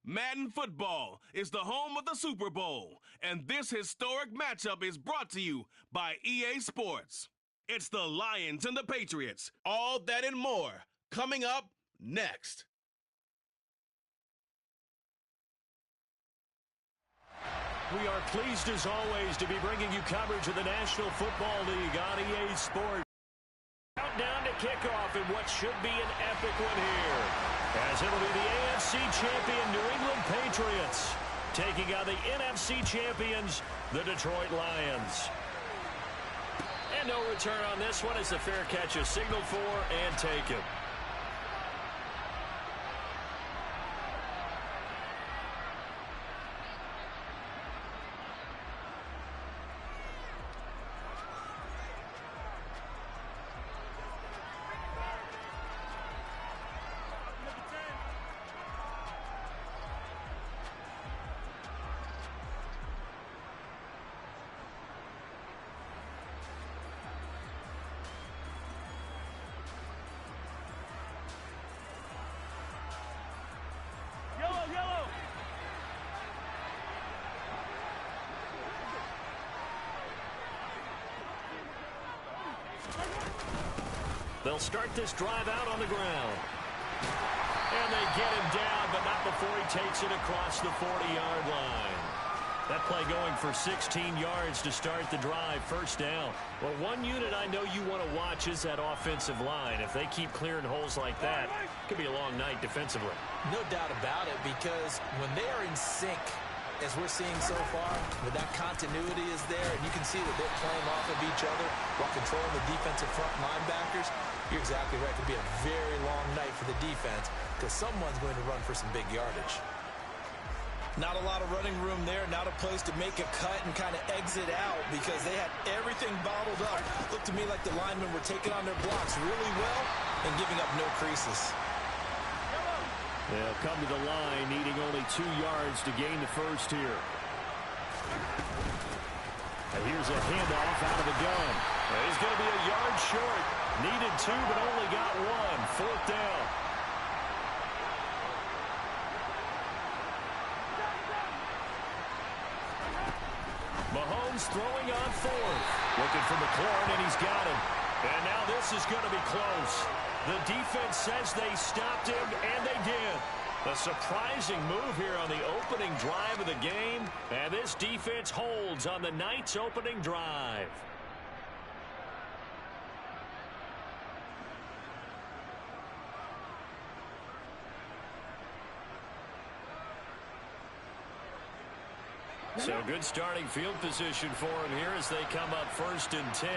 Madden football is the home of the Super Bowl, and this historic matchup is brought to you by EA Sports. It's the Lions and the Patriots. All that and more coming up next. We are pleased as always to be bringing you coverage of the National Football League on EA Sports. Countdown to kickoff in what should be an epic one here, as it'll be the AFC champion New England Patriots taking on the NFC champions, the Detroit Lions. And no return on this one as the fair catch is signaled for and taken. They'll start this drive out on the ground. And they get him down, but not before he takes it across the 40-yard line. That play going for 16 yards to start the drive, first down. Well, one unit I know you want to watch is that offensive line. If they keep clearing holes like that, it could be a long night defensively. No doubt about it, because when they are in sync, as we're seeing so far, when that continuity is there, and you can see that they're playing off of each other while controlling the defensive front linebackers, you're exactly right. It could be a very long night for the defense because someone's going to run for some big yardage. Not a lot of running room there, not a place to make a cut and kind of exit out because they had everything bottled up. Looked to me like the linemen were taking on their blocks really well and giving up no creases. They'll come to the line, needing only 2 yards to gain the first here. And here's a handoff out of the gun. He's going to be a yard short. Needed 2, but only got 1. Fourth down. Mahomes throwing on fourth. Looking for McLaurin, and he's got him. And now this is going to be close. The defense says they stopped him, and they did. A surprising move here on the opening drive of the game, and this defense holds on the night's opening drive. So good starting field position for him here as they come up 1st and 10,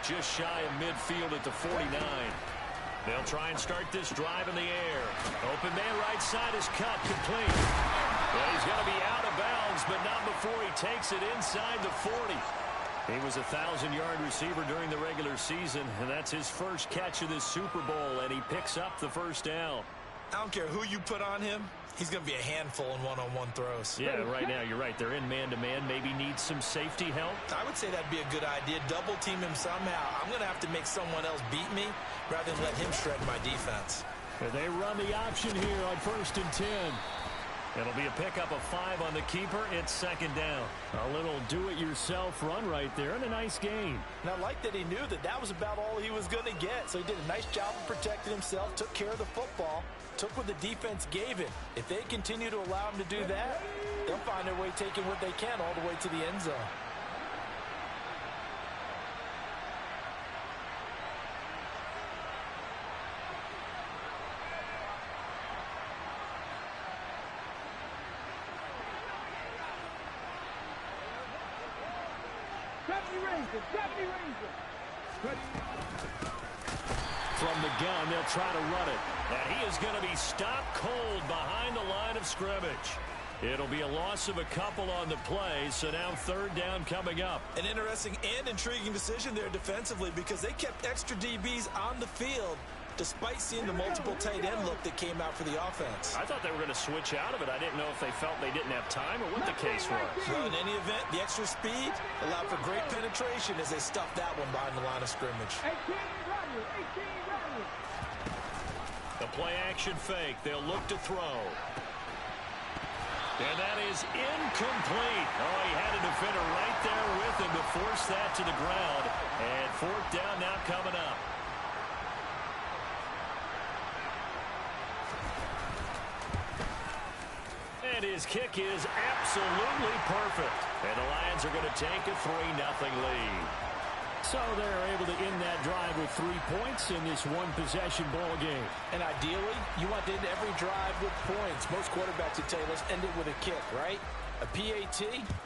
just shy of midfield at the 49. They'll try and start this drive in the air. Open man right side is cut, complete. Well, he's going to be out of bounds, but not before he takes it inside the 40. He was a 1,000-yard receiver during the regular season, and that's his first catch of this Super Bowl, and he picks up the first down. I don't care who you put on him. He's going to be a handful in one-on-one throws. Yeah, right now, you're right. They're in man-to-man. Maybe needs some safety help. I would say that'd be a good idea. Double-team him somehow. I'm going to have to make someone else beat me rather than let him shred my defense. And they run the option here on 1st and 10. It'll be a pickup of 5 on the keeper. It's 2nd down. A little do-it-yourself run right there and a nice gain. And I like that he knew that that was about all he was going to get. So he did a nice job of protecting himself, took care of the football, took what the defense gave him. If they continue to allow him to do that, they'll find their way taking what they can all the way to the end zone. From the gun, they'll try to run it. And he is going to be stopped cold behind the line of scrimmage. It'll be a loss of a couple on the play, so now 3rd down coming up. An interesting and intriguing decision there defensively because they kept extra DBs on the field despite seeing the multiple tight end look that came out for the offense. I thought they were going to switch out of it. I didn't know if they felt they didn't have time or what the case was. Well, in any event, the extra speed allowed for great penetration as they stuffed that one behind the line of scrimmage. The play action fake. They'll look to throw. And that is incomplete. Oh, he had a defender right there with him to force that to the ground. And fourth down now coming up. And his kick is absolutely perfect. And the Lions are going to take a 3-0 lead. So they're able to end that drive with 3 points in this one-possession ball game. And ideally, you want to end every drive with points. Most quarterbacks would tell you, let's end it with a kick, right? A PAT,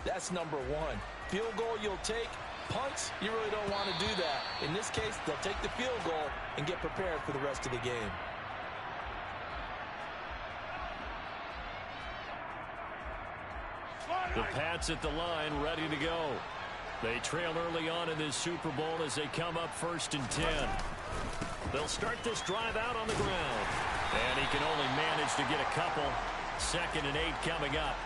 that's number one. Field goal you'll take. Punts, you really don't want to do that. In this case, they'll take the field goal and get prepared for the rest of the game. The Pats at the line, ready to go. They trail early on in this Super Bowl as they come up 1st and 10. They'll start this drive out on the ground. And he can only manage to get a couple. 2nd and 8 coming up.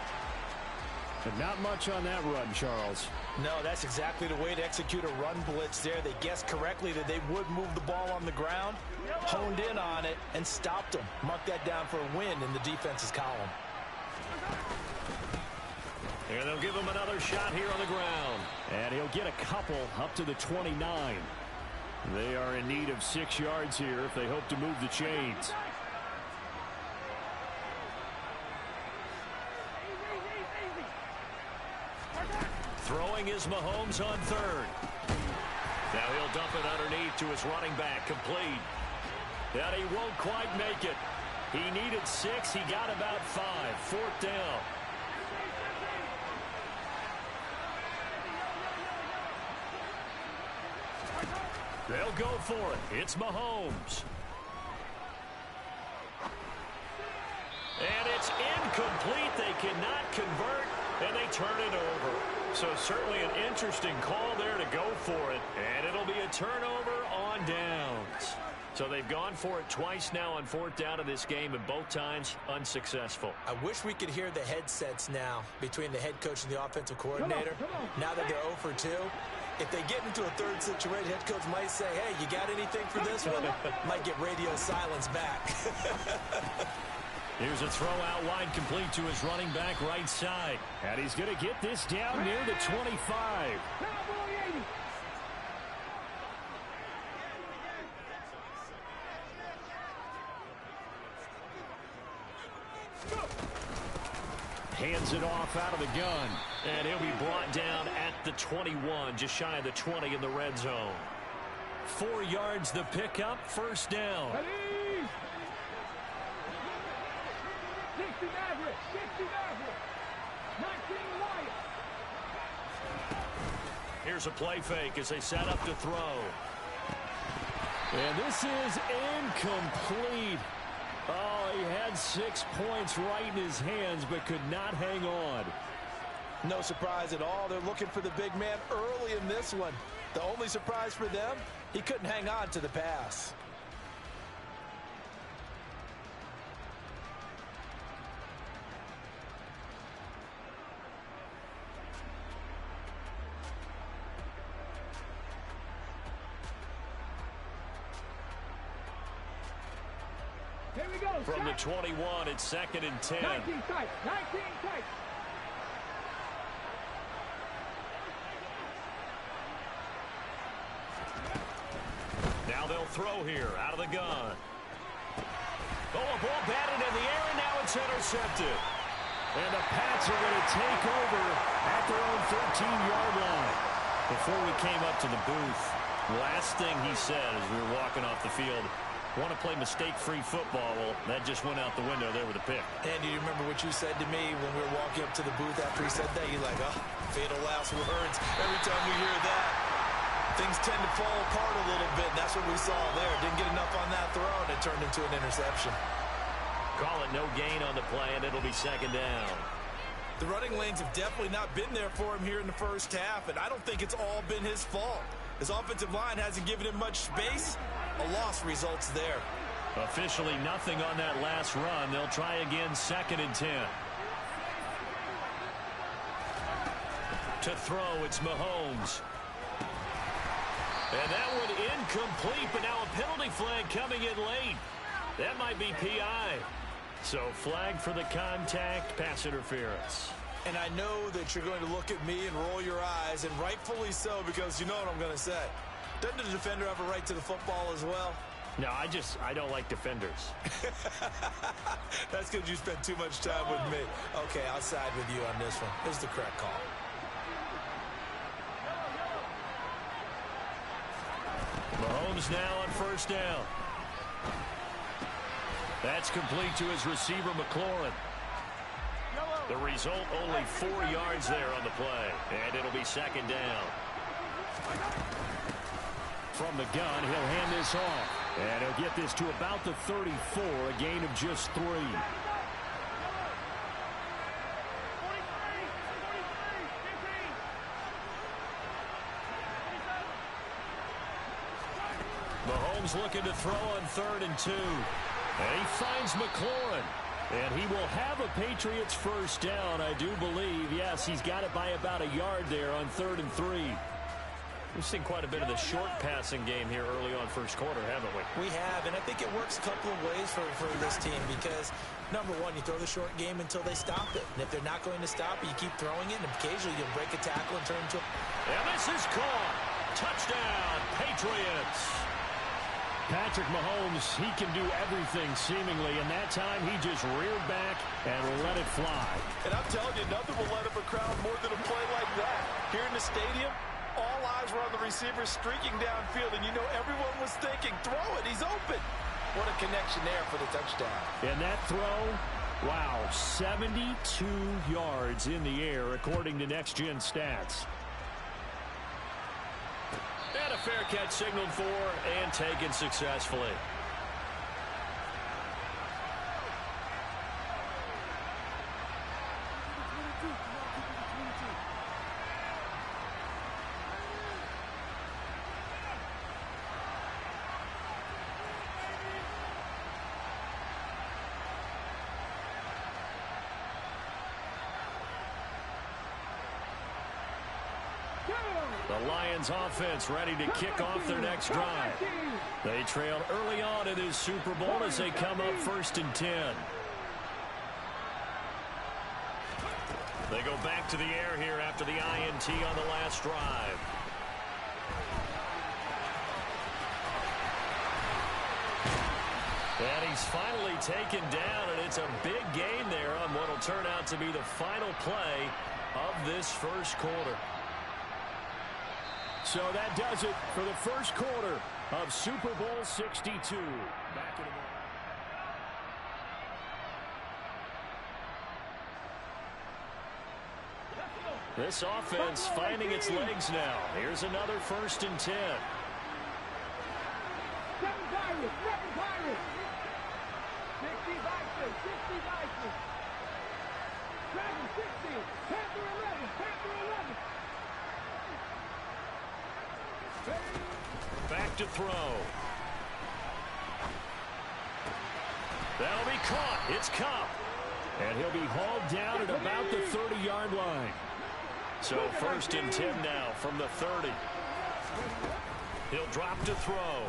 But not much on that run, Charles. No, that's exactly the way to execute a run blitz there. They guessed correctly that they would move the ball on the ground, honed in on it, and stopped them. Mark that down for a win in the defense's column. And they'll give him another shot here on the ground. And he'll get a couple up to the 29. They are in need of 6 yards here if they hope to move the chains. Throwing is Mahomes on 3rd. Now he'll dump it underneath to his running back, complete. And he won't quite make it. He needed 6. He got about 5. 4th down. They'll go for it. It's Mahomes. And it's incomplete. They cannot convert, and they turn it over. So certainly an interesting call there to go for it. And it'll be a turnover on downs. So they've gone for it twice now on 4th down in this game, and both times unsuccessful. I wish we could hear the headsets now between the head coach and the offensive coordinator. Now that they're 0 for 2. If they get into a 3rd situation, head coach might say, hey, you got anything for this one? Might get radio silence back. Here's a throw out wide, complete to his running back right side. And he's going to get this down near the 25. Hands it off out of the gun. And he'll be brought down at the 21, just shy of the 20 in the red zone. 4 yards the pickup, 1st down. Here's a play fake as they set up to throw. And this is incomplete. Oh, he had 6 points right in his hands, but could not hang on. No surprise at all. They're looking for the big man early in this one. The only surprise for them, he couldn't hang on to the pass. Here we go. From the 21, it's 2nd and 10. 19 tight. 19 tight. Now they'll throw here out of the gun. Oh, a ball batted in the air, and now it's intercepted. And the Pats are going to take over at their own 13-yard line. Before we came up to the booth, last thing he said as we were walking off the field, want to play mistake-free football. Well, that just went out the window there with a pick. And do you remember what you said to me when we were walking up to the booth after he said that? You're like, oh, fatal last words. Every time we hear that, things tend to fall apart a little bit. And that's what we saw there. Didn't get enough on that throw, and it turned into an interception. Call it no gain on the play, and it'll be 2nd down. The running lanes have definitely not been there for him here in the first half, and I don't think it's all been his fault. His offensive line hasn't given him much space. A loss results there. Officially nothing on that last run. They'll try again, 2nd and 10. To throw, it's Mahomes. And that one incomplete, but now a penalty flag coming in late. That might be PI. So flag for the contact, pass interference. And I know that you're going to look at me and roll your eyes, and rightfully so, because you know what I'm going to say. Doesn't the defender have a right to the football as well? No, I don't like defenders. That's because you spent too much time with me. Okay, I'll side with you on this one. This is the correct call. Mahomes now on first down. That's complete to his receiver, McLaurin. The result, only 4 yards there on the play. And it'll be second down. From the gun, he'll hand this off. And he'll get this to about the 34, a gain of just 3. Mahomes looking to throw on 3rd and 2. And he finds McLaurin. And he will have a Patriots first down, I do believe. Yes, he's got it by about a yard there on 3rd and 3. We've seen quite a bit of the short passing game here early on first quarter, haven't we? We have, and I think it works a couple of ways for this team because, number one, you throw the short game until they stop it. And if they're not going to stop it, you keep throwing it, and occasionally you'll break a tackle and turn into a... And this is caught. Touchdown, Patriots. Patrick Mahomes, he can do everything seemingly, and that time he just reared back and let it fly. And I'm telling you, nothing will let up a crowd more than a play like that. Here in the stadium, all eyes were on the receiver streaking downfield, and you know everyone was thinking, throw it, he's open. What a connection there for the touchdown. And that throw, wow, 72 yards in the air, according to Next Gen Stats. And a fair catch signaled for and taken successfully. The Lions offense ready to kick off their next drive. They trailed early on in this Super Bowl as they come up 1st and 10. They go back to the air here after the INT on the last drive. And he's finally taken down, and it's a big gain there on what will turn out to be the final play of this first quarter. So that does it for the first quarter of Super Bowl 62. Back in a moment. This offense finding its legs now. Here's another 1st and 10. 7 Pirates, 7 Pirates. 60 Vikings, 60 Vikings. Dragon 60, Panther 11, Panther 11. Back to throw. That'll be caught. It's Cup. And he'll be hauled down at about the 30-yard line. So 1st and 10 now from the 30. He'll drop to throw.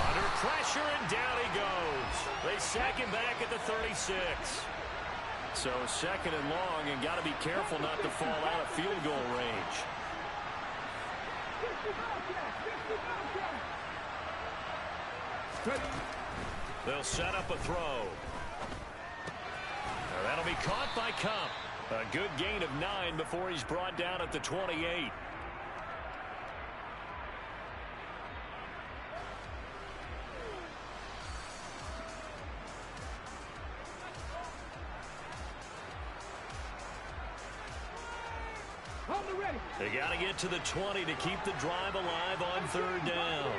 Under pressure, and down he goes. They sack him back at the 36. So 2nd and long, and got to be careful not to fall out of field goal range. They'll set up a throw. Now that'll be caught by Cup. A good gain of 9 before he's brought down at the 28. They got to get to the 20 to keep the drive alive on 3rd down.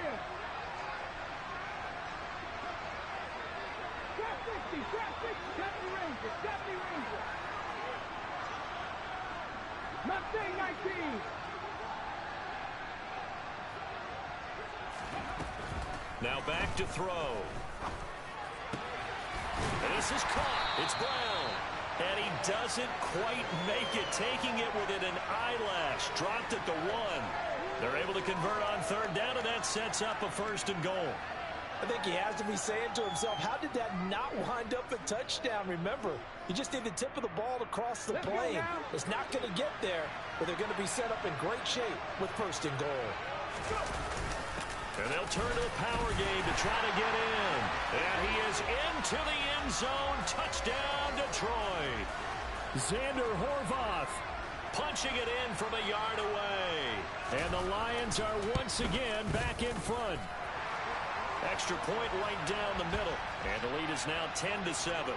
Mustang 19. Now back to throw. And this is caught. It's Brown. And he doesn't quite make it, taking it within an eyelash. Dropped at the 1. They're able to convert on 3rd down, and that sets up a 1st and goal. I think he has to be saying to himself, how did that not wind up a touchdown? Remember, you just need the tip of the ball to cross the plane. It's not going to get there, but they're going to be set up in great shape with first and goal. And they'll turn to the power game to try to get in. And he is into the end zone. Touchdown, Detroit. Xander Horvath punching it in from a yard away. And the Lions are once again back in front. Extra point right down the middle. And the lead is now 10-7.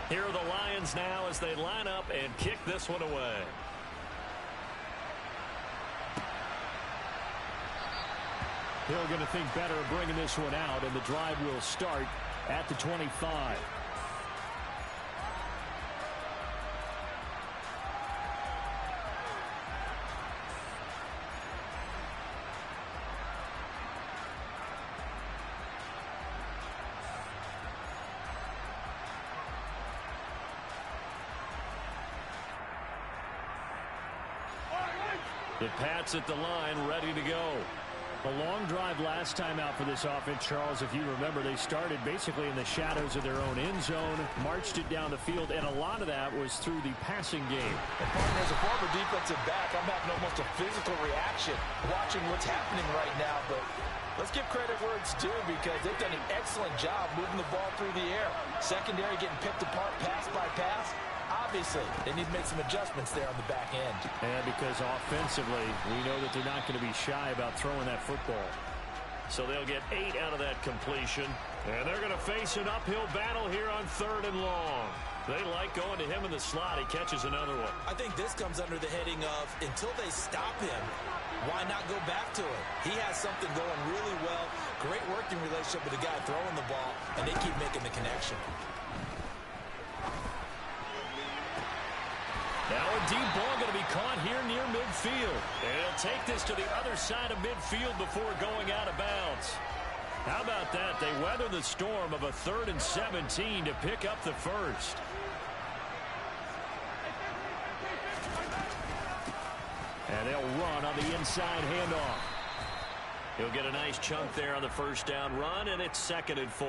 Here are the Lions now as they line up and kick this one away. They're going to think better of bringing this one out, and the drive will start at the 25. The Pats at the line, ready to go. A long drive last time out for this offense, Charles. If you remember, they started basically in the shadows of their own end zone, marched it down the field, and a lot of that was through the passing game. And partner, as a former defensive back, I'm having almost a physical reaction watching what's happening right now. But let's give credit where it's due, because they've done an excellent job moving the ball through the air. Secondary getting picked apart pass by pass. Obviously, they need to make some adjustments there on the back end. And because offensively, we know that they're not going to be shy about throwing that football. So they'll get 8 out of that completion. And they're going to face an uphill battle here on 3rd and long. They like going to him in the slot. He catches another one. I think this comes under the heading of, until they stop him, why not go back to it? He has something going really well. Great working relationship with the guy throwing the ball, and they keep making the connection. Now a deep ball going to be caught here near midfield. And he'll take this to the other side of midfield before going out of bounds. How about that? They weather the storm of a 3rd and 17 to pick up the first. And they'll run on the inside handoff. He'll get a nice chunk there on the first down run, and it's 2nd and 4.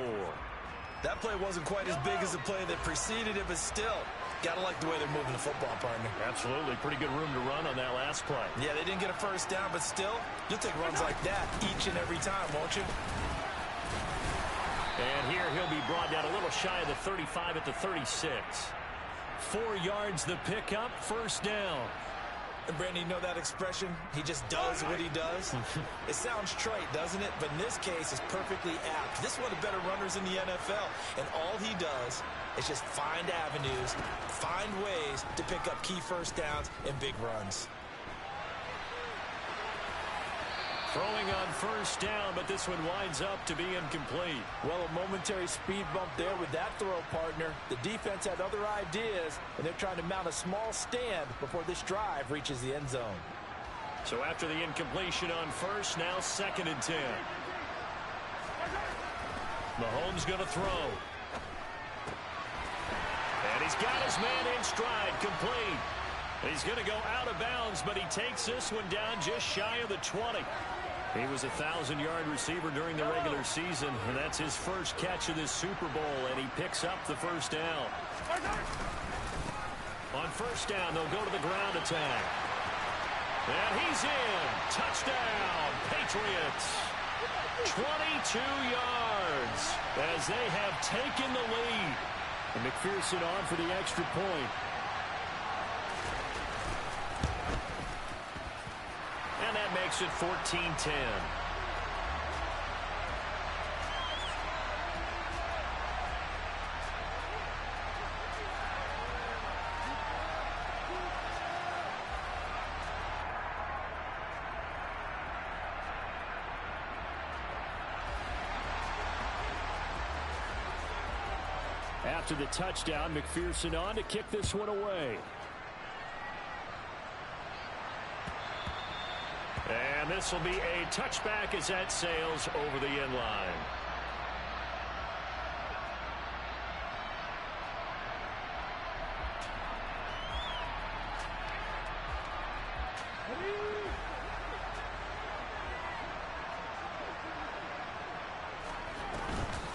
That play wasn't quite as big as the play that preceded it, but still, got to like the way they're moving the football, partner. Absolutely. Pretty good room to run on that last play. Yeah, they didn't get a first down, but still, you'll take runs like that each and every time, won't you? And here he'll be brought down a little shy of the 35 at the 36. 4 yards the pickup, first down. And Brandon, you know that expression? He just does what he does? It sounds trite, doesn't it? But in this case, it's perfectly apt. This is one of the better runners in the NFL. And all he does is just find avenues, find ways to pick up key first downs and big runs. Throwing on first down, but this one winds up to be incomplete. Well, a momentary speed bump there with that throw, partner. The defense had other ideas, and they're trying to mount a small stand before this drive reaches the end zone. So after the incompletion on first, now 2nd and 10. Mahomes going to throw. And he's got his man in stride, complete. He's going to go out of bounds, but he takes this one down just shy of the 20. He was a 1,000-yard receiver during the regular season, and that's his first catch of this Super Bowl, and he picks up the first down. On first down, they'll go to the ground attack. And he's in. Touchdown, Patriots. 22 yards as they have taken the lead. And McPherson on for the extra point. And that makes it 14-10. After the touchdown, McPherson on to kick this one away. And this will be a touchback as that sails over the end line.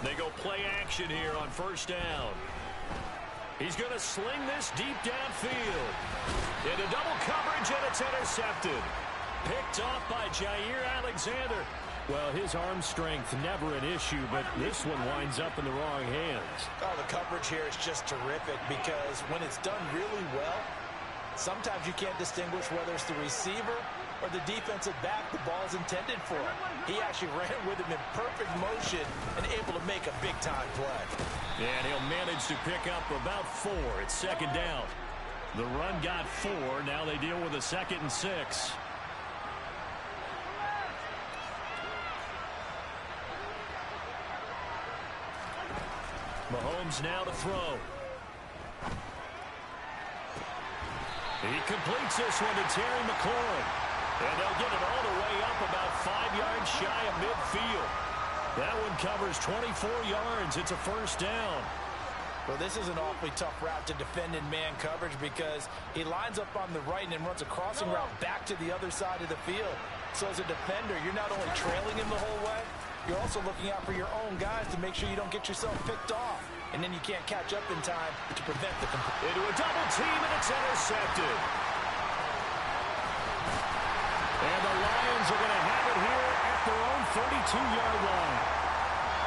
They go play action here on first down. He's going to sling this deep downfield. Into double coverage, and it's intercepted. Picked off by Jair Alexander. Well, his arm strength never an issue, but this one winds up in the wrong hands. Oh, the coverage here is just terrific because when it's done really well, sometimes you can't distinguish whether it's the receiver or the defensive back the ball's intended for. He actually ran with him in perfect motion and able to make a big-time play. And he'll manage to pick up about 4. It's second down. The run got 4. Now they deal with a 2nd and 6. Mahomes now to throw. He completes this one to Terry McLaurin. And they'll get it all the way up about 5 yards shy of midfield. That one covers 24 yards. It's a first down. Well, this is an awfully tough route to defend in man coverage because he lines up on the right and then runs a crossing route back to the other side of the field. So as a defender, you're not only trailing him the whole way, you're also looking out for your own guys to make sure you don't get yourself picked off. And then you can't catch up in time to prevent the into a double team, and it's intercepted. And the Lions are going to have it here at their own 32-yard line.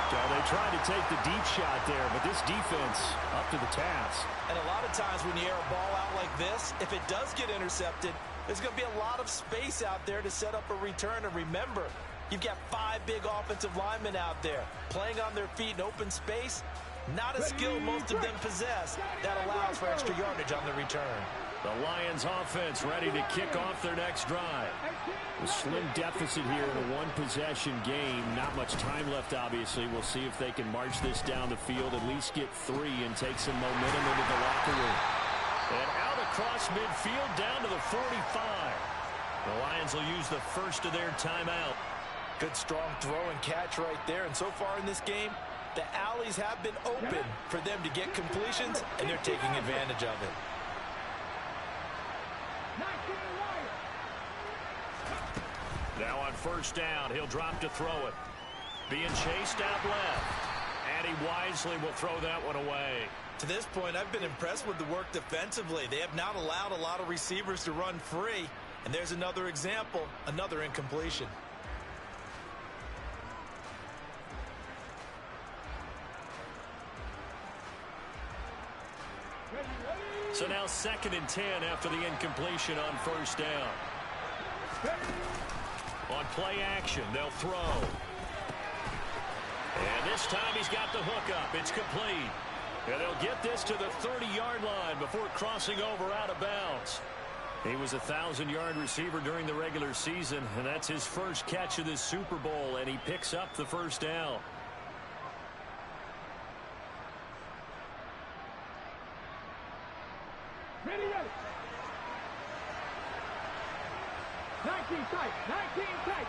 So they tried to take the deep shot there, but this defense up to the task. And a lot of times when you air a ball out like this, if it does get intercepted, there's going to be a lot of space out there to set up a return. And remember, you've got 5 big offensive linemen out there playing on their feet in open space. Not a skill most of them possess that allows for extra yardage on the return. The Lions offense ready to kick off their next drive. A slim deficit here in a one-possession game. Not much time left, obviously. We'll see if they can march this down the field, at least get 3 and take some momentum into the locker room. And out across midfield down to the 45. The Lions will use the first of their timeout. Good strong throw and catch right there. And so far in this game, the alleys have been open for them to get completions, and they're taking advantage of it. Now on first down, he'll drop to throw it. Being chased out left. And he wisely will throw that one away. To this point, I've been impressed with the work defensively. They have not allowed a lot of receivers to run free. And there's another example, another incompletion. So now 2nd and 10 after the incompletion on first down. On play action, they'll throw. And this time he's got the hook up. It's complete. And they'll get this to the 30-yard line before crossing over out of bounds. He was a 1,000-yard receiver during the regular season, and that's his first catch of this Super Bowl, and he picks up the first down. Ready, ready. 19 tight, 19 tight.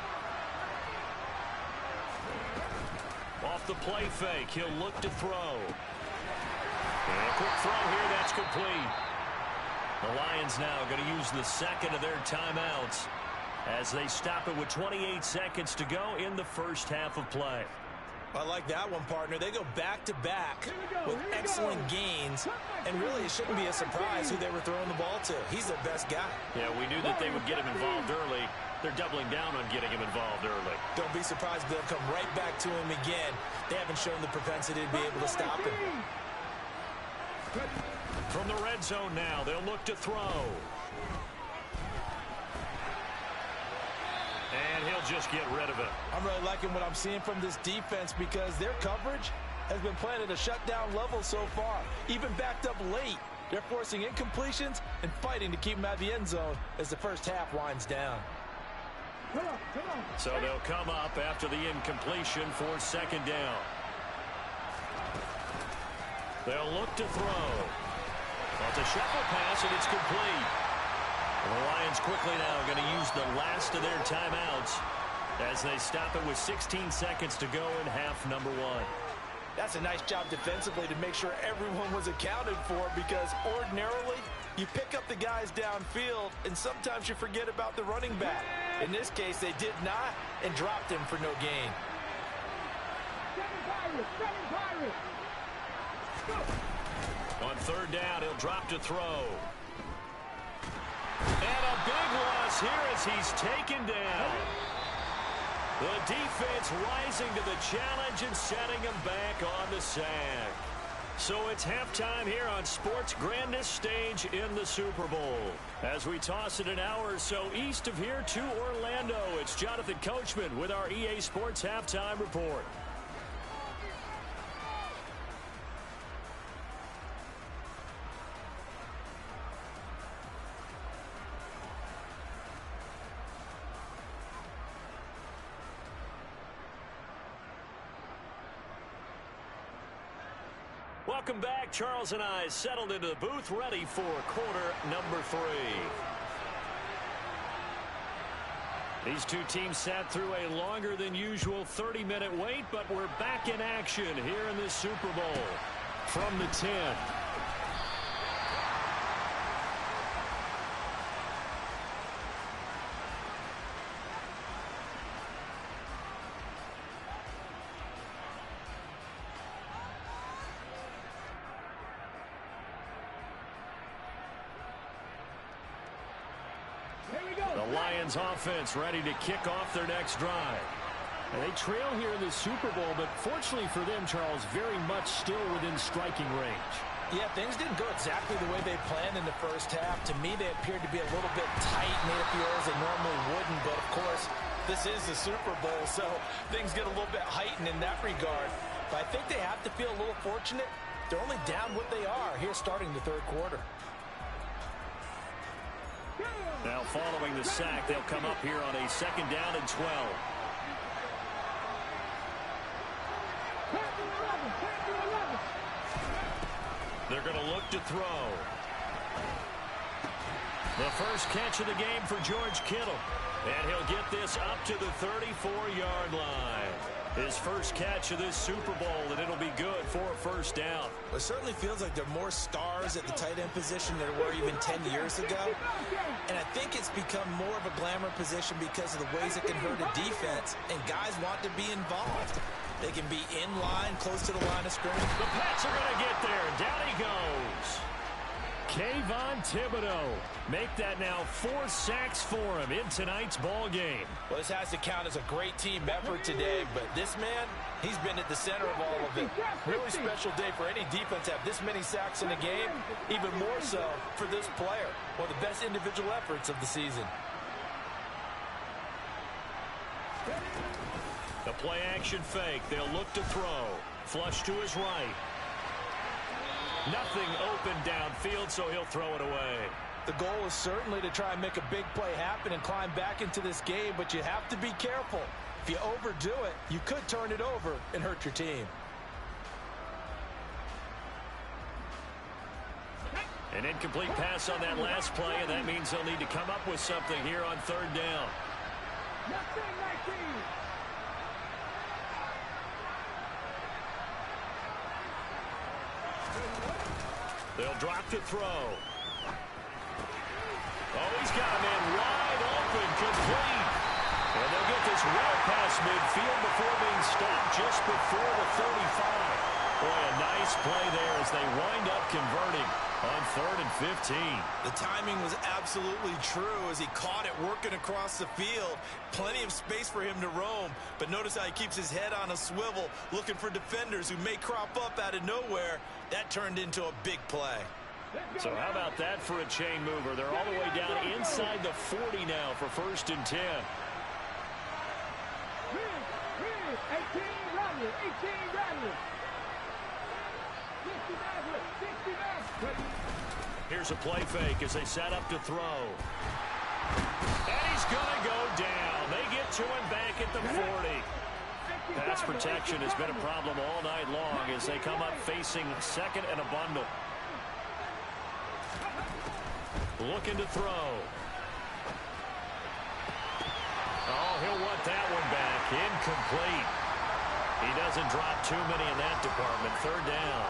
Off the play fake, he'll look to throw. And a quick throw here, that's complete. The Lions now going to use the 2nd of their timeouts as they stop it with 28 seconds to go in the first half of play. I like that one, partner. They go back-to-back with excellent gains, and really it shouldn't be a surprise who they were throwing the ball to. He's their best guy. Yeah, we knew that they would get him involved early. They're doubling down on getting him involved early. Don't be surprised if they'll come right back to him again. They haven't shown the propensity to be able to stop him. From the red zone now, they'll look to throw. And he'll just get rid of it. I'm really liking what I'm seeing from this defense because their coverage has been playing at a shutdown level so far. Even backed up late, they're forcing incompletions and fighting to keep them out of the end zone as the first half winds down. So they'll come up after the incompletion for 2nd down. They'll look to throw. Well, it's a shuffle pass, and it's complete. And the Lions quickly now going to use the last of their timeouts as they stop it with 16 seconds to go in half number 1. That's a nice job defensively to make sure everyone was accounted for, because ordinarily you pick up the guys downfield and sometimes you forget about the running back. In this case, they did not and dropped him for no gain. On third down, he'll drop to throw. And a big loss here as he's taken down. The defense rising to the challenge and setting him back on the sack. So it's halftime here on sports' grandest stage in the Super Bowl. As we toss it an hour or so east of here to Orlando, it's Jonathan Coachman with our EA Sports Halftime Report. Welcome back. Charles and I settled into the booth, ready for quarter number 3. These two teams sat through a longer than usual 30-minute wait, but we're back in action here in this Super Bowl. From the 10. The Lions offense ready to kick off their next drive. And they trail here in the Super Bowl, but fortunately for them, Charles, very much still within striking range. Yeah, things didn't go exactly the way they planned in the first half. To me, they appeared to be a little bit tight, made a few errors they normally wouldn't. But, of course, this is the Super Bowl, so things get a little bit heightened in that regard. But I think they have to feel a little fortunate. They're only down what they are here starting the third quarter. Now following the sack, they'll come up here on a second down and 12. They're going to look to throw. The first catch of the game for George Kittle. And he'll get this up to the 34-yard line. His first catch of this Super Bowl, and it'll be good for a first down. It certainly feels like there are more stars at the tight end position than there were even 10 years ago. And I think it's become more of a glamour position because of the ways it can hurt a defense, and guys want to be involved. They can be in line, close to the line of scrimmage. The Pats are going to get there. Down he goes. Kayvon Thibodeau. Make that now 4 sacks for him in tonight's ball game. Well, this has to count as a great team effort today, but this man, he's been at the center of all of it. Really special day for any defense to have this many sacks in a game, even more so for this player. One of the best individual efforts of the season. The play action fake. They'll look to throw. Flush to his right. Nothing open downfield, so he'll throw it away. The goal is certainly to try and make a big play happen and climb back into this game, but you have to be careful. If you overdo it, you could turn it over and hurt your team. An incomplete pass on that last play, and that means they'll need to come up with something here on third down. They'll drop to throw. Oh, he's got a man wide open, complete. And they'll get this well past midfield before being stopped just before the 35. Boy, a nice play there as they wind up converting on 3rd and 15. The timing was absolutely true as he caught it working across the field. Plenty of space for him to roam, but notice how he keeps his head on a swivel, looking for defenders who may crop up out of nowhere. That turned into a big play. So how about that for a chain mover? They're all the way down inside the 40 now for 1st and 10. 18 Rodgers. Here's a play fake as they set up to throw. And he's going to go down. They get to him back at the 40. Pass protection has been a problem all night long as they come up facing second and a bundle. Looking to throw. Oh, he'll want that one back. Incomplete. He doesn't drop too many in that department. Third down.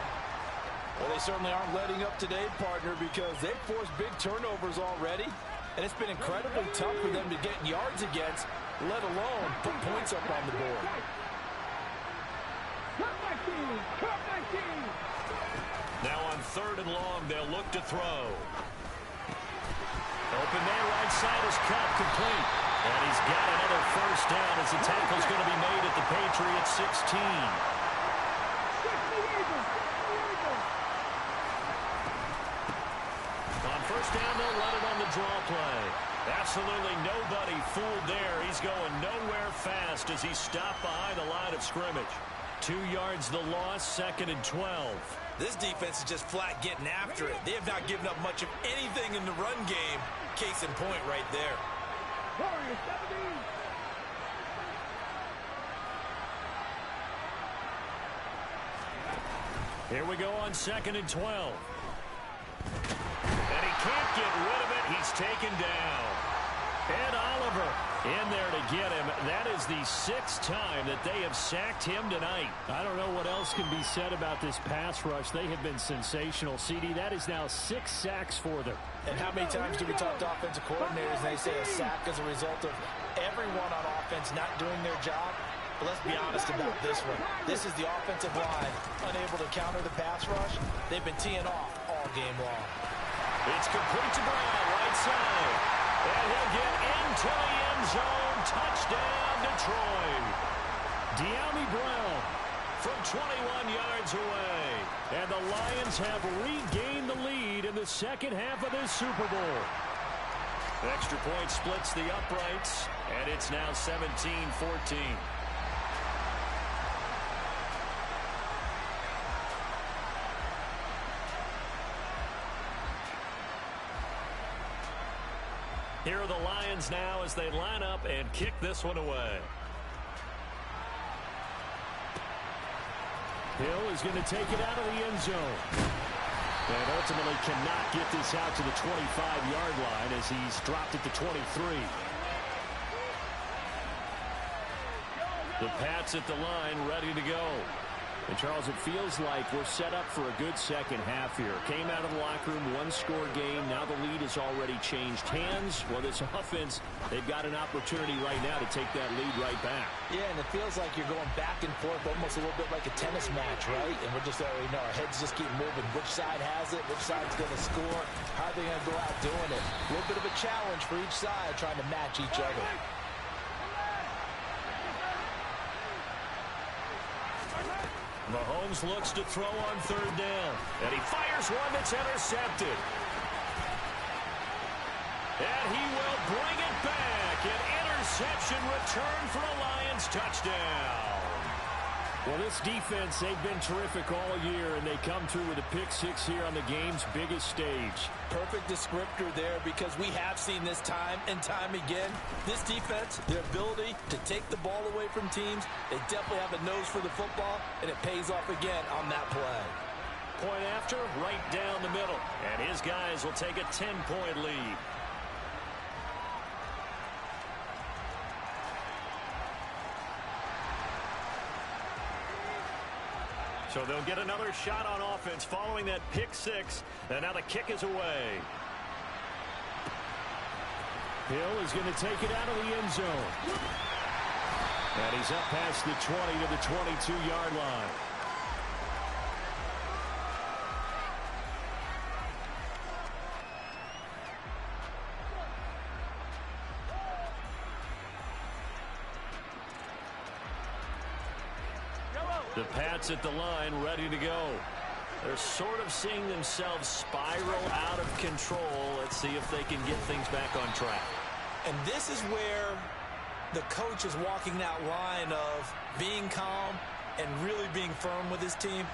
Well, they certainly aren't letting up today, partner, because they've forced big turnovers already. And it's been incredibly tough for them to get yards against, let alone put points up on the board. Now on third and long, they'll look to throw. Open man, right side is cut, complete. And he's got another first down as the tackle's going to be made at the Patriots 16. On first down, they'll run it on the draw play. Absolutely nobody fooled there. He's going nowhere fast as he's stopped behind the line of scrimmage. 2 yards the loss, second and 12. This defense is just flat getting after it. They have not given up much of anything in the run game. Case in point right there. Here we go on second and 12. And he can't get rid of it. He's taken down. Ed Oliver in there to get him. That is the 6th time that they have sacked him tonight. I don't know what else can be said about this pass rush. They have been sensational. CD, that is now 6 sacks for them. And how many times do we talk to offensive coordinators and they say a sack as a result of everyone on offense not doing their job? But let's be honest about this one. This is the offensive line unable to counter the pass rush. They've been teeing off all game long. It's complete to Brown, right side. And he'll get into the end zone. Touchdown, Detroit. De'Ami Brown from 21 yards away. And the Lions have regained the lead in the second half of this Super Bowl. Extra point splits the uprights, and it's now 17-14. Here are the Lions now as they line up and kick this one away. Hill is going to take it out of the end zone. And ultimately cannot get this out to the 25-yard line as he's dropped it to 23. The Pats at the line ready to go. And, Charles, it feels like we're set up for a good second half here. Came out of the locker room, one-score game. Now the lead has already changed hands. Well, this offense, they've got an opportunity right now to take that lead right back. Yeah, and it feels like you're going back and forth almost a little bit like a tennis match, right? And we're just already know our heads just keep moving. Which side has it? Which side's going to score? How are they going to go out doing it? A little bit of a challenge for each side trying to match each other. Mahomes looks to throw on third down. And he fires one that's intercepted. And he will bring it back. An interception return for a Lions touchdown. Well, this defense, they've been terrific all year, and they come through with a pick-6 here on the game's biggest stage. Perfect descriptor there because we have seen this time and time again. This defense, their ability to take the ball away from teams, they definitely have a nose for the football, and it pays off again on that play. Point after, right down the middle. And his guys will take a 10-point lead. So they'll get another shot on offense following that pick-6. And now the kick is away. Hill is going to take it out of the end zone. And he's up past the 20 to the 22-yard line. The Pats at the line ready to go. They're sort of seeing themselves spiral out of control. Let's see if they can get things back on track. And this is where the coach is walking that line of being calm and really being firm with his team.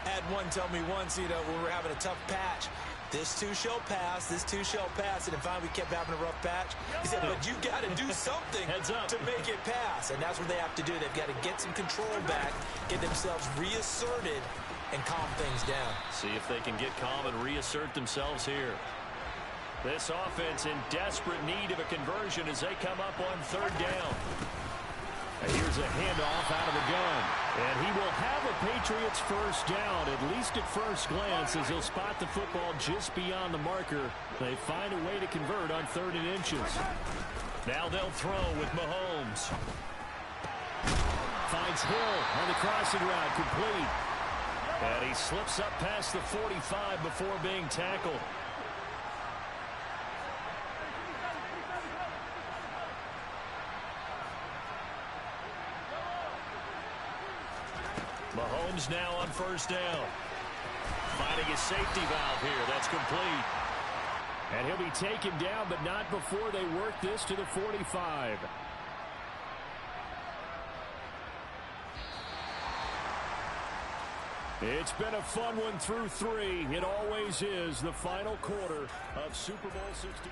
I had one tell me once, when we were having a tough patch, This too shall pass. This too shall pass. And finally, we kept having a rough patch. He said, but you got to do something to make it pass. And that's what they have to do. They've got to get some control back, get themselves reasserted, and calm things down. See if they can get calm and reassert themselves here. This offense in desperate need of a conversion as they come up on third down. And here's a handoff out of the gun. And he will have a Patriots first down, at least at first glance, as he'll spot the football just beyond the marker. They find a way to convert on 3rd and inches. Now they'll throw with Mahomes. Finds Hill on the crossing route, complete. And he slips up past the 45 before being tackled. Mahomes now on first down. Finding his safety valve here. That's complete. And he'll be taken down, but not before they work this to the 45. It's been a fun one through 3. It always is. The final quarter of Super Bowl 60.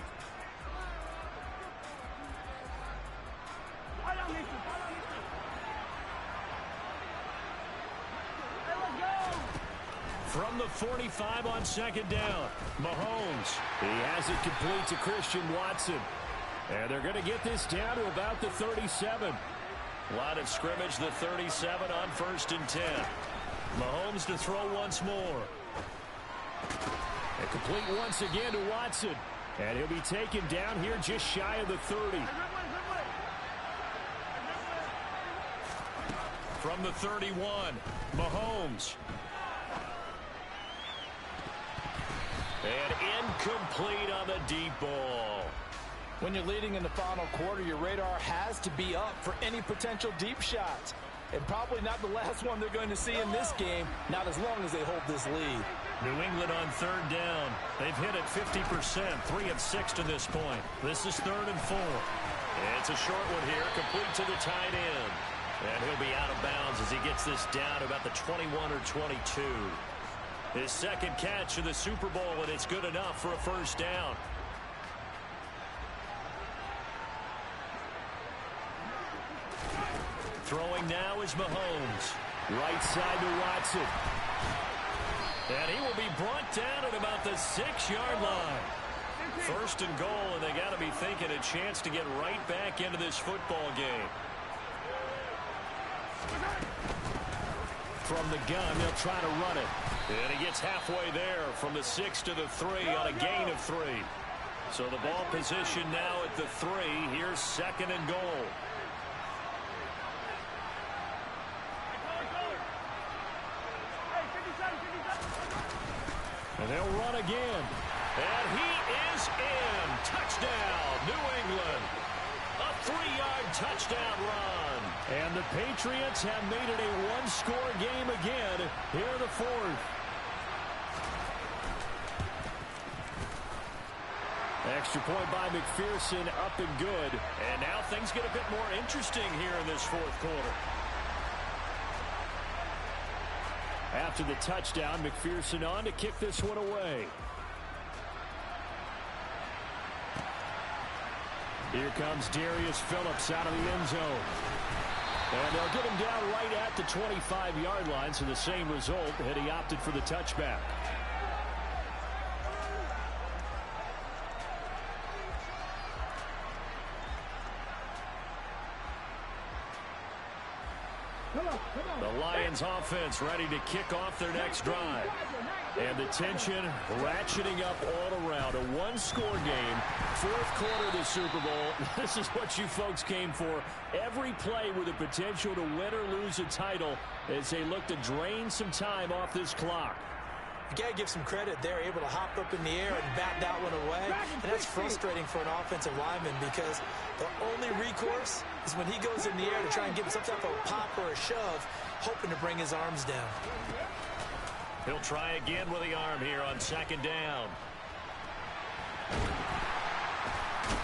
From the 45 on 2nd down, Mahomes. He has it complete to Christian Watson. And they're going to get this down to about the 37. Line of scrimmage, the 37 on 1st and 10. Mahomes to throw once more. And complete once again to Watson. And he'll be taken down here just shy of the 30. From the 31, Mahomes. And incomplete on the deep ball. When you're leading in the final quarter, your radar has to be up for any potential deep shots. And probably not the last one they're going to see in this game, not as long as they hold this lead. New England on 3rd down. They've hit it 50%, 3 of 6 to this point. This is 3rd and 4. It's a short one here, complete to the tight end. And he'll be out of bounds as he gets this down to about the 21 or 22. His second catch of the Super Bowl, and it's good enough for a first down. Throwing now is Mahomes. Right side to Watson. And he will be brought down at about the 6-yard line. 1st and goal, and they got to be thinking a chance to get right back into this football game. From the gun, they'll try to run it. And he gets halfway there from the 6 to the 3 on a gain of 3. So the ball position now at the 3. Here's 2nd and goal. And they'll run again. And he is in. Touchdown, New England. A 3-yard touchdown run. And the Patriots have made it a one-score game again here in the 4th. Extra point by McPherson, up and good. And now things get a bit more interesting here in this 4th quarter. After the touchdown, McPherson on to kick this one away. Here comes Darius Phillips out of the end zone. And they'll get him down right at the 25-yard line, so the same result had he opted for the touchback. The Lions offense ready to kick off their next drive. And the tension ratcheting up all around. A one-score game, 4th quarter of the Super Bowl. This is what you folks came for. Every play with the potential to win or lose a title as they look to drain some time off this clock. You got to give some credit. They're able to hop up in the air and bat that one away. And that's frustrating for an offensive lineman because the only recourse is when he goes in the air to try and get some type of a pop or a shove, hoping to bring his arms down. He'll try again with the arm here on 2nd down.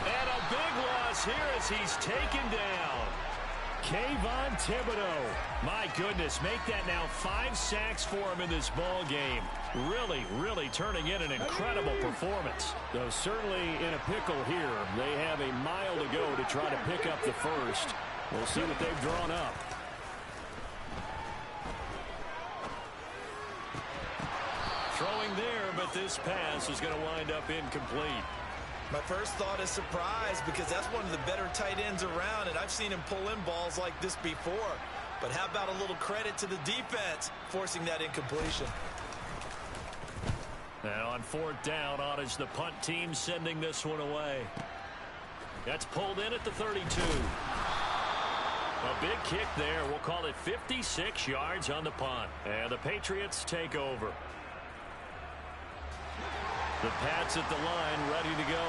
And a big loss here as he's taken down. Kayvon Thibodeau. My goodness, make that now 5 sacks for him in this ball game. Really turning in an incredible performance. Though certainly in a pickle here. They have a mile to go to try to pick up the first. We'll see what they've drawn up. Throwing there, but this pass is going to wind up incomplete. My first thought is surprise because that's one of the better tight ends around, and I've seen him pull in balls like this before. But how about a little credit to the defense forcing that incompletion? And on 4th down, on is the punt team sending this one away. That's pulled in at the 32. A big kick there. We'll call it 56 yards on the punt. And the Patriots take over. The Pats at the line, ready to go.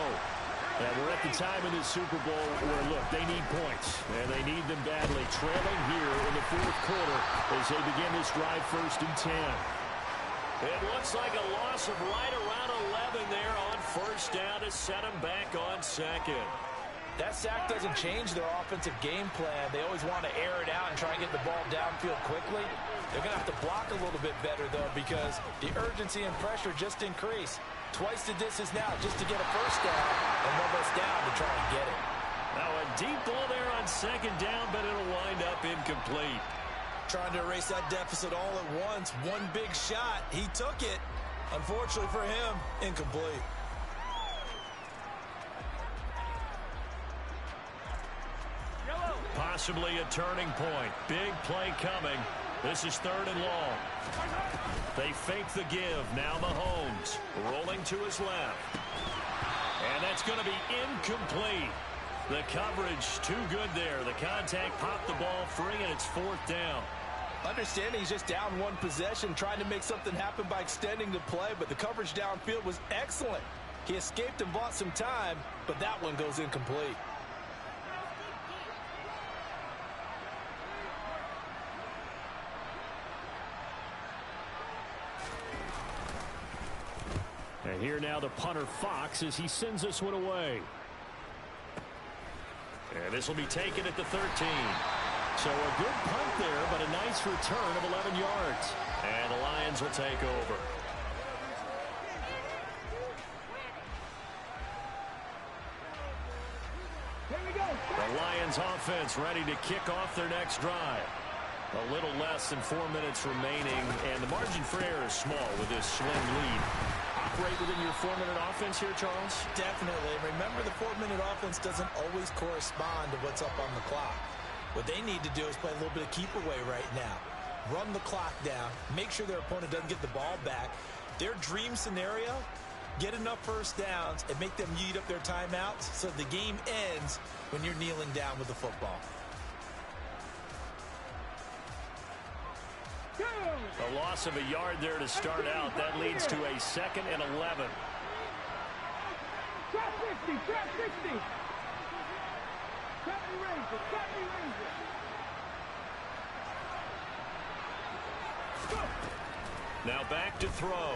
And we're at the time in this Super Bowl where, look, they need points. And they need them badly. Trailing here in the 4th quarter as they begin this drive 1st and 10. It looks like a loss of right around 11 there on 1st down to set them back on 2nd. That sack doesn't change their offensive game plan. They always want to air it out and try and get the ball downfield quickly. They're going to have to block a little bit better, though, because the urgency and pressure just increase. Twice the distance now just to get a 1st down, and one less down to try and get it. Now a deep ball there on 2nd down, but it'll wind up incomplete. Trying to erase that deficit all at once. One big shot. He took it. Unfortunately for him, incomplete. Possibly a turning point. Big play coming. This is 3rd and long. They fake the give. Now Mahomes rolling to his left. And that's going to be incomplete. The coverage too good there. The contact popped the ball free, and it's 4th down. Understanding he's just down one possession, trying to make something happen by extending the play, but the coverage downfield was excellent. He escaped and bought some time, but that one goes incomplete. And here now the punter Fox as he sends this one away. And this will be taken at the 13. So a good punt there, but a nice return of 11 yards. And the Lions will take over. The Lions offense ready to kick off their next drive. A little less than 4 minutes remaining, and the margin for error is small with this slim lead. Operate within your 4-minute offense here, Charles? Definitely. Remember, the 4-minute offense doesn't always correspond to what's up on the clock. What they need to do is play a little bit of keep away right now. Run the clock down. Make sure their opponent doesn't get the ball back. Their dream scenario, get enough 1st downs and make them eat up their timeouts so the game ends when you're kneeling down with the football. A loss of a yard there to start out. That leads to a 2nd and 11. Trap 60, trap 60. Trap me raise it, trap me raise it. Now back to throw.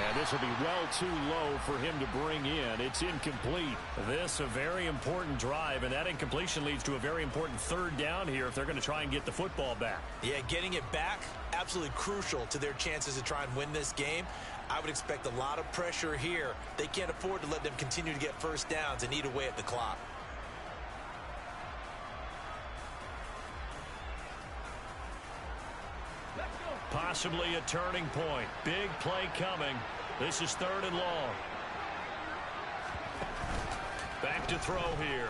And this will be well too low for him to bring in. It's incomplete. This a very important drive, and that incompletion leads to a very important 3rd down here if they're going to try and get the football back. Yeah, getting it back, absolutely crucial to their chances to try and win this game. I would expect a lot of pressure here. They can't afford to let them continue to get 1st downs and eat away at the clock. Possibly a turning point. Big play coming. This is 3rd and long. Back to throw here.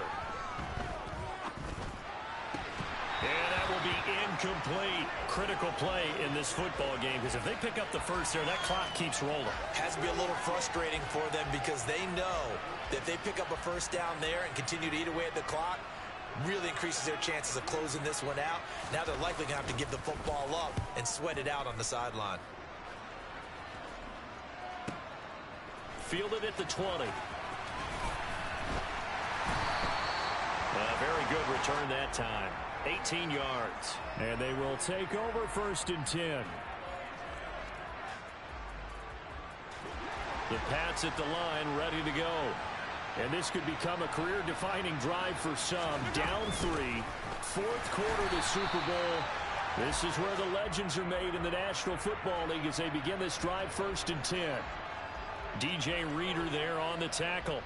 And that will be incomplete. Critical play in this football game, because if they pick up the first there, that clock keeps rolling. Has to be a little frustrating for them because they know that if they pick up a 1st down there and continue to eat away at the clock, really increases their chances of closing this one out. Now they're likely going to have to give the football up and sweat it out on the sideline. Fielded at the 20. A very good return that time. 18 yards. And they will take over 1st and 10. The Pats at the line ready to go. And this could become a career-defining drive for some. Down 3, fourth quarter to Super Bowl. This is where the legends are made in the National Football League as they begin this drive 1st and 10. DJ Reader there on the tackle.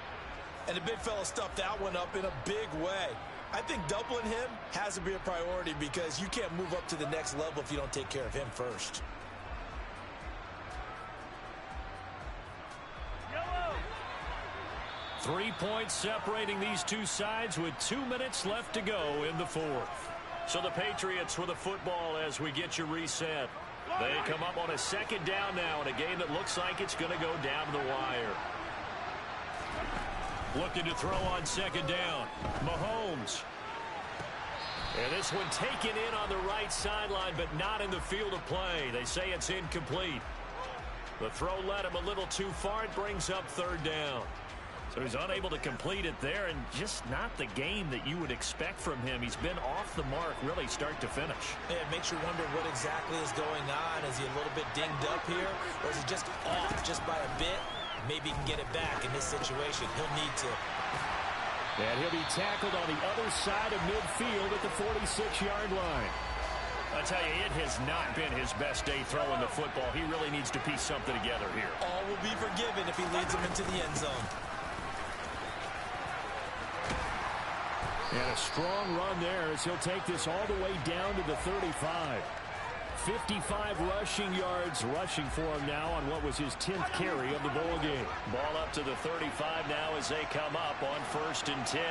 And the big fella stuffed that one up in a big way. I think doubling him has to be a priority because you can't move up to the next level if you don't take care of him first. Yellow. 3 points separating these two sides with 2 minutes left to go in the fourth. So the Patriots with the football as we get you reset. They come up on a 2nd down now in a game that looks like it's going to go down to the wire. Looking to throw on 2nd down. Mahomes. And this one taken in on the right sideline, but not in the field of play. They say it's incomplete. The throw led him a little too far. It brings up 3rd down. So he's unable to complete it there, and just not the game that you would expect from him. He's been off the mark really start to finish. Yeah, it makes you wonder what exactly is going on. Is he a little bit dinged up here, or is he just off just by a bit? Maybe he can get it back in this situation. He'll need to. And he'll be tackled on the other side of midfield at the 46-yard line. I tell you, it has not been his best day throwing the football. He really needs to piece something together here. All will be forgiven if he leads them into the end zone. And a strong run there as he'll take this all the way down to the 35. 55 rushing yards rushing for him now on what was his 10th carry of the ball game. Ball up to the 35 now as they come up on 1st and 10.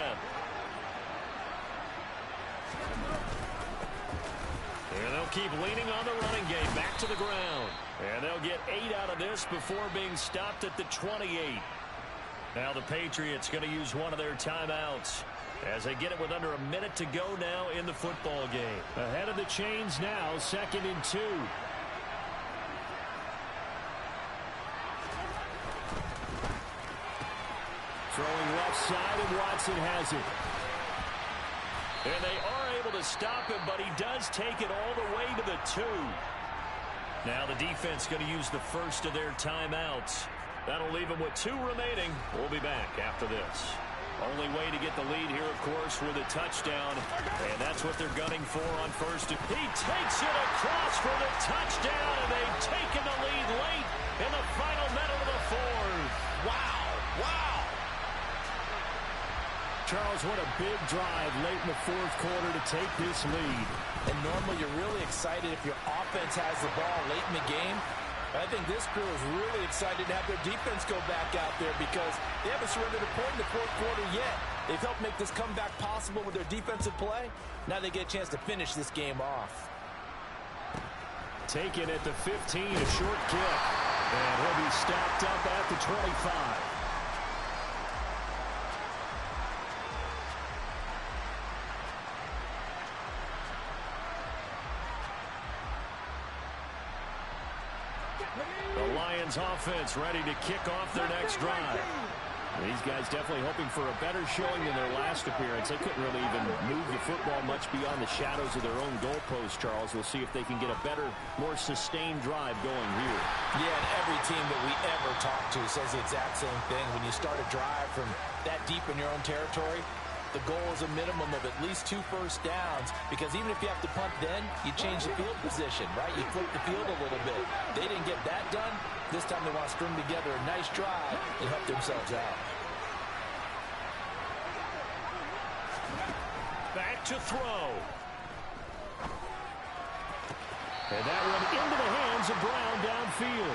And they'll keep leaning on the running game back to the ground. And they'll get 8 out of this before being stopped at the 28. Now the Patriots going to use one of their timeouts as they get it with under a minute to go now in the football game. Ahead of the chains now, 2nd and 2. Throwing left side, and Watson has it. And they are able to stop him, but he does take it all the way to the 2. Now the defense going to use the first of their timeouts. That'll leave them with 2 remaining. We'll be back after this. Only way to get the lead here, of course, with a touchdown. And that's what they're gunning for on 1st. He takes it across for the touchdown, and they've taken the lead late in the final minute of the 4th. Wow! Wow! Charles, what a big drive late in the 4th quarter to take this lead. And normally you're really excited if your offense has the ball late in the game. I think this crew is really excited to have their defense go back out there because they haven't surrendered a point in the 4th quarter yet. They've helped make this comeback possible with their defensive play. Now they get a chance to finish this game off. Taken at the 15, a short kick. And he'll be stopped up at the 25. The Lions offense ready to kick off their next drive. These guys definitely hoping for a better showing than their last appearance. They couldn't really even move the football much beyond the shadows of their own goalpost, Charles. We'll see if they can get a better, more sustained drive going here. Yeah, and every team that we ever talk to says the exact same thing. When you start a drive from that deep in your own territory, the goal is a minimum of at least 2 first downs, because even if you have to punt then, you change the field position, right? You flip the field a little bit. They didn't get that done. This time they want to string together a nice drive and help themselves out. Back to throw. And that one into the hands of Brown downfield.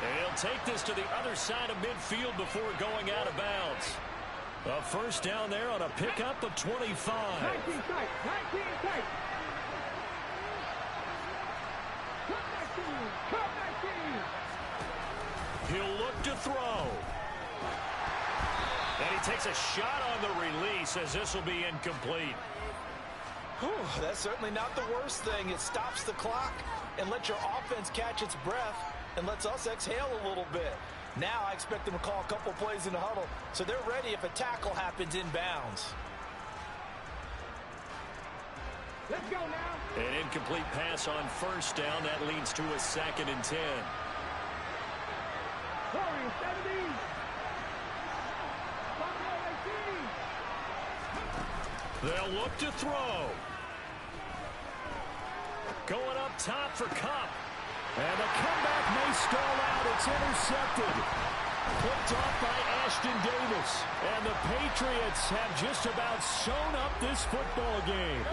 And he'll take this to the other side of midfield before going out of bounds. A first down there on a pickup of 25. 19 tight. 19 tight. Cut that team. Cut that team. He'll look to throw. And he takes a shot on the release as this will be incomplete. Whew, that's certainly not the worst thing. It stops the clock and lets your offense catch its breath and lets us exhale a little bit. Now I expect them to call a couple plays in the huddle, so they're ready if a tackle happens inbounds. Let's go now. An incomplete pass on first down. That leads to a 2nd and 10. Corey, 70. They'll look to throw. Going up top for Kupp. And the comeback may stall out. It's intercepted. Picked off by Ashton Davis. And the Patriots have just about sewn up this football game.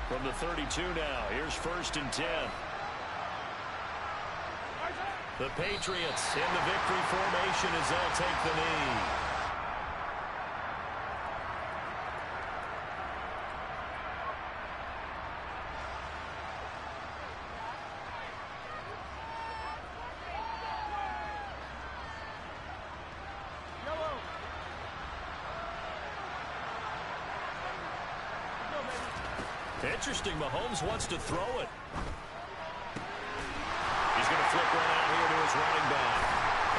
From the 32 now, here's 1st and 10. The Patriots in the victory formation as they'll take the knee. Interesting, Mahomes wants to throw it. He's going to flip one out here to his running back.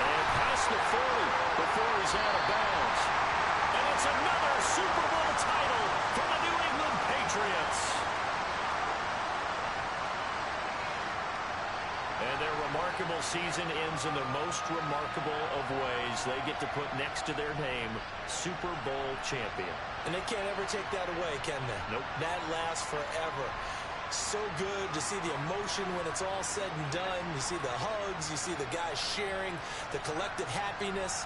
And past the 40 before he's out of bounds. And it's another Super Bowl title for the New England Patriots. And their remarkable season ends in the most remarkable of ways. They get to put next to their name, Super Bowl champion. And they can't ever take that away, can they? Nope. That lasts forever. So good to see the emotion when it's all said and done. You see the hugs. You see the guys sharing, the collective happiness.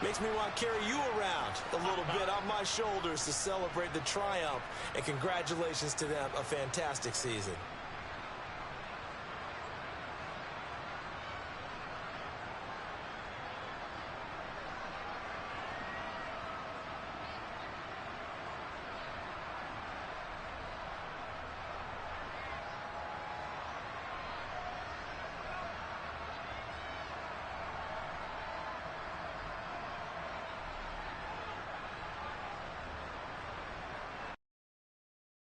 Makes me want to carry you around a little bit on my shoulders to celebrate the triumph. And congratulations to them. A fantastic season.